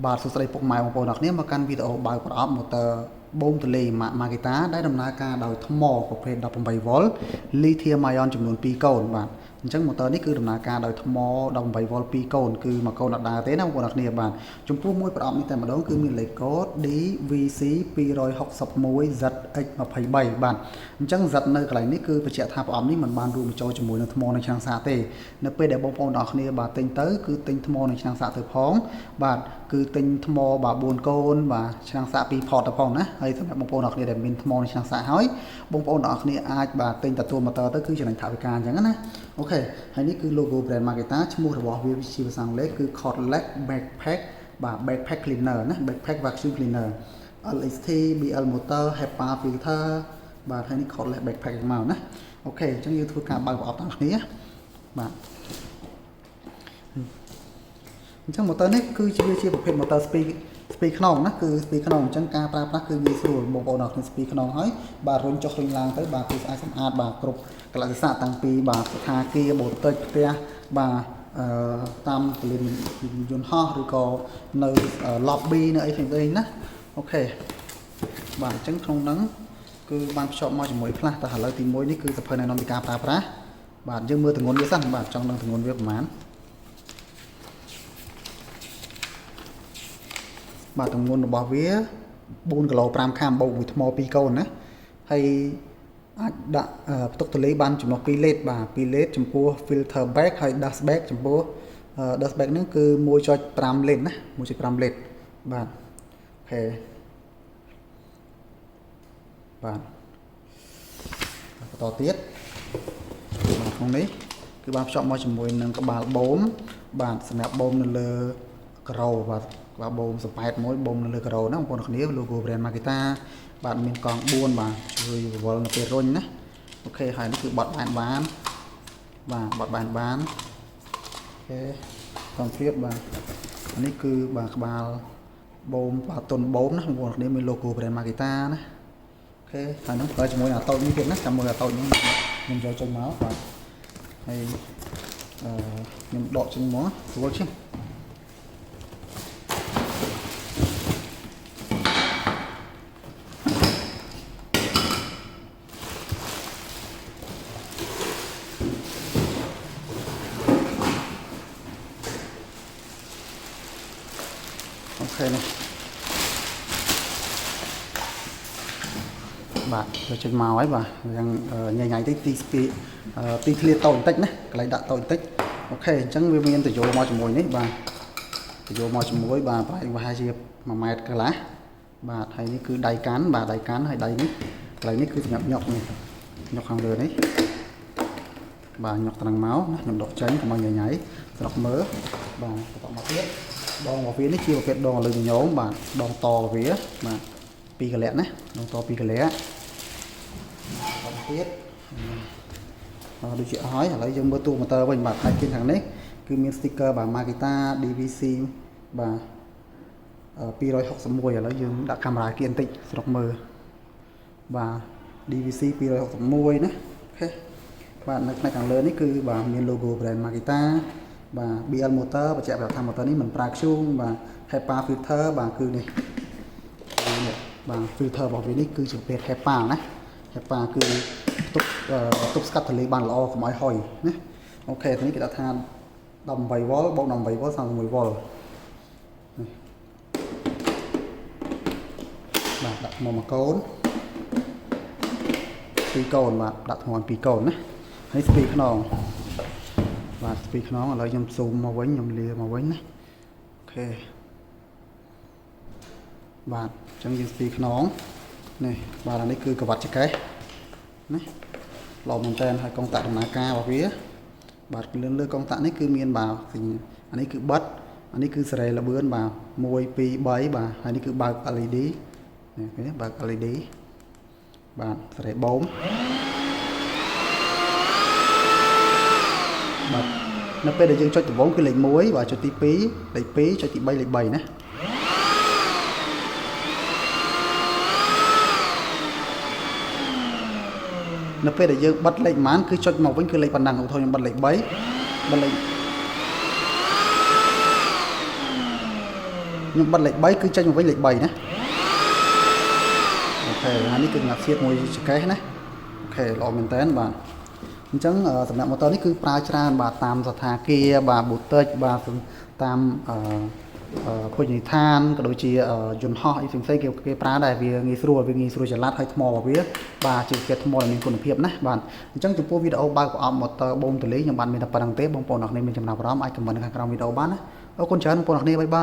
បាទសួស្តីពុកម៉ែបងប្អូនអរគ្នាមកកាន់វីដេអូបើកប្រអប់ម៉ូទ័របូមទលេ Makita ដែលដំណើរការដោយថ្មប្រភេទ 18V Lithium Ion ចំនួន2កូនបាទអញ្ចឹងម៉ូទ័រនេះគឺដំណើរការដោយថ្ម 18V 2កូនគឺមួយកូនអត់ដើរទេណាបងប្អូនអរគ្នាបាទចំពោះមួយប្រអប់នេះតែម្ដងគឺមានលេខកូដ DVC261ZX23 បាទអញ្ចឹង Z នៅកន្លែងនេះគឺបញ្ជាក់ថាប្រអប់នេះមិនបានរួមបញ្ចូលជាមួយនឹងថ្មនៅឆ្នាំងសាកទេនៅពេលដែលបងប្អូនអរគ្នាបាទទិញទៅគឺទិញថ្មនៅឆ្នាំងសាកទៅផងបាទគឺទិញថ្មបាទ4កូនបាទឆ្នាំងសាក2ផតទៅផងណាហើយសម្រាប់បងប្អូនអរគ្នាដែលមានថ្មនៅឆ្នាំងសាកហើយបងប្អូនអរគ្នាអាចបាទទិញទទួលម៉ូទ័រទៅគឺចំណេញថវិកាអញ្ចឹងណាអូខេហើយនេះគឺ logo brand Makita ឈ្មោះរបស់វាជាភាសាអង់គ្លេសគឺ Cordless Backpack បាទ Backpack Cleaner ណា Backpack Vacuum Cleaner LXT BL motor HEPA filter បាទហើយនេះ Cordless Backpack មកណាអូខេអញ្ចឹងយើងធ្វើការបើកប្រអប់ទាំងគ្នាបាទអញ្ចឹងម៉ូទ័រនេះគឺជាប្រភេទម៉ូទ័រស្ពីខ្នងណាគឺស្ពីខ្នងអញ្ចឹងការប្រើប្រាស់គឺងាយស្រួលបងប្អូនអរគ្នាស្ពីខ្នងហើយបាទរុញចុះរុញឡើងទៅបាទគឺស្អាតសម្អាតបាទគ្រប់កលៈទេសៈតាំងពីបាទស្ថាគារបូតិចផ្ទះបាទតាមពលានយន្តហោះឬក៏នៅ lobby នៅអីផ្សេងៗណាអូខេបាទអញ្ចឹងក្នុងហ្នឹងគឺបានភ្ជាប់មកជាមួយខ្លះតែឥឡូវទី1នេះគឺសភៅណែនាំពីការប្រើប្រាស់បាទយើងមើលទម្ងន់វាសិនបាទចង់ដឹងទម្ងន់វាប្រហែលបាទទម្ងន់របស់វា4គីឡូ5ខាំបូកមួយថ្ម2កូនណាហើយអាចដាក់ផ្ទុកទលេបានចំនួន2លីត្របាទ2លីត្រចំពោះ filter bag ហើយ dust bag ចំពោះ dust bag ហ្នឹងគឺ 1.5 លីត្រណា 1.5 លីត្របាទអូខេបាទបន្តទៀតបាទក្នុងនេះគឺបានភ្ជាប់មកជាមួយនឹងក្បាលបូមបាទសម្រាប់បូមនៅលើការ៉ូបាទក្បាលបូមសប៉ែតមួយបូមនៅលើការ៉ូណាបងប្អូនគ្នា logo brand Makita បាទមានកង់4បាទជួយវល់នៅពេលរុញណាអូខេហើយនេះគឺបត់បានបាទបត់បានអូខេកំព្រាបបាទនេះគឺបាទក្បាលបូមបាទតុនបូមណាបងប្អូនគ្នាមាន logo brand Makita ណាអូខេហើយនឹងប្រើជាមួយអាតូចនេះទៀតណាចាំមើលអាតូចនេះខ្ញុំយកចេញមកបាទហើយខ្ញុំដកចេញមកស្រួលជាងអូខេនេះបាទយកចេញមកហើយបាទយ៉ាងញ៉ៃៗទៅទីធ្លាតូចបន្តិចណាកន្លែងដាក់តូចបន្តិចអូខេអញ្ចឹងវាមានតយោមកជាមួយនេះបាទតយោមកជាមួយបាទប្រហែលជា1ម៉ែត្រកន្លះបាទហើយនេះគឺដៃកាន់បាទដៃកាន់ហើយដៃនេះកន្លែងនេះគឺសម្រាប់ញុកនេះញុកខាងលើនេះបាទញុកត្រង់មកណាខ្ញុំដកចេញកុំឲ្យញ៉ៃស្រុកមើលបាទបន្តមកទៀតដងរបស់វានេះជាប្រភេទដងលើញញោមបាទដងតរបស់វាបាទ2កលៈណាដងត2កលៈបន្តទៀតដូចជាអស់ហើយឥឡូវយើងមើលទូម៉ូទ័រវិញបាទផ្នែកខាងនេះគឺមាន sticker បាទ Makita DVC បាទ261ឥឡូវយើងដាក់កាមេរ៉ាគៀនបន្តិចស្រុកមើលបាទ DVC 261ណាអូខេបាទនៅផ្នែកខាងលើនេះគឺបាទមាន logo brand Makita បាទ BL motor បញ្ជាក់ប្រាប់ថា motor នេះមិនប្រើធ្យូងបាទ HEPA filter បាទគឺនេះបាទ filter របស់វានេះគឺជាប្រភេទ HEPA ណា HEPA គឺទប់ស្កាត់ទលេបានល្អកុំឲ្យហុយណាអូខេនេះគេដាក់ថា 18V បូក 18V 31V បាទដាក់ថ្មមួយកូន2កូនបាទដាក់ថ្ម2កូនណាហើយស្ពីខ្នងបាទស្ពីខ្នងឥឡូវខ្ញុំស៊ូមមកវិញខ្ញុំលាមកវិញណាអូខេបាទអញ្ចឹងយើងស្ពីខ្នងនេះបាទអានេះគឺកវ៉ាត់ចកេះណាល្អមែនតើហើយកុងតាក់ដំណើរការរបស់វាបាទលើកុងតាក់នេះគឺមានបាទអានេះគឺបិទអានេះគឺសេរីល្បឿនបាទ1 2 3បាទហើយនេះគឺបើក LED នេះបើក LED បាទសេរីបូមបាទនៅពេលដែលយើងចុចដំបូងគឺលេខ1បាទចុចទី2លេខ2ចុចទី3លេខ3ណានៅពេលដែលយើងបិទលេខប៉ុន្មានគឺចុចមកវិញគឺលេខប៉ុណ្ណឹងឧទាហរណ៍ខ្ញុំបិទលេខ3បិទលេខ ខ្ញុំបិទលេខ3គឺចេញមកវិញលេខ3ណាអូខេហើយនេះគឺងាត់ធៀបមួយចកេះណាអូខេល្អមែនតើបាទអញ្ចឹងសំណាក់ម៉ូទ័រនេះគឺប្រើច្រើនបាទតាមសថាគារបាទប៊ូទិកបាទតាមភោជនីយដ្ឋានក៏ដូចជាយន្តហោះអីផ្សេងៗគេប្រើដែរវាងាយស្រួលច្រឡាត់ហើយថ្មរបស់វាបាទជាថ្មដែលមានគុណភាពណាបាទអញ្ចឹងចំពោះវីដេអូបើកប្រអប់ម៉ូទ័របូមទលីខ្ញុំបានមានតែប៉ុណ្្នឹងទេបងប្អូនអ្នកគ្នាមានចំណាប់អារម្មណ៍អាចខមមិននៅខាងក្រោមវីដេអូបានណាអរគុណច្រើនបងប្អូនអ្នកគ្នាបាយបាយ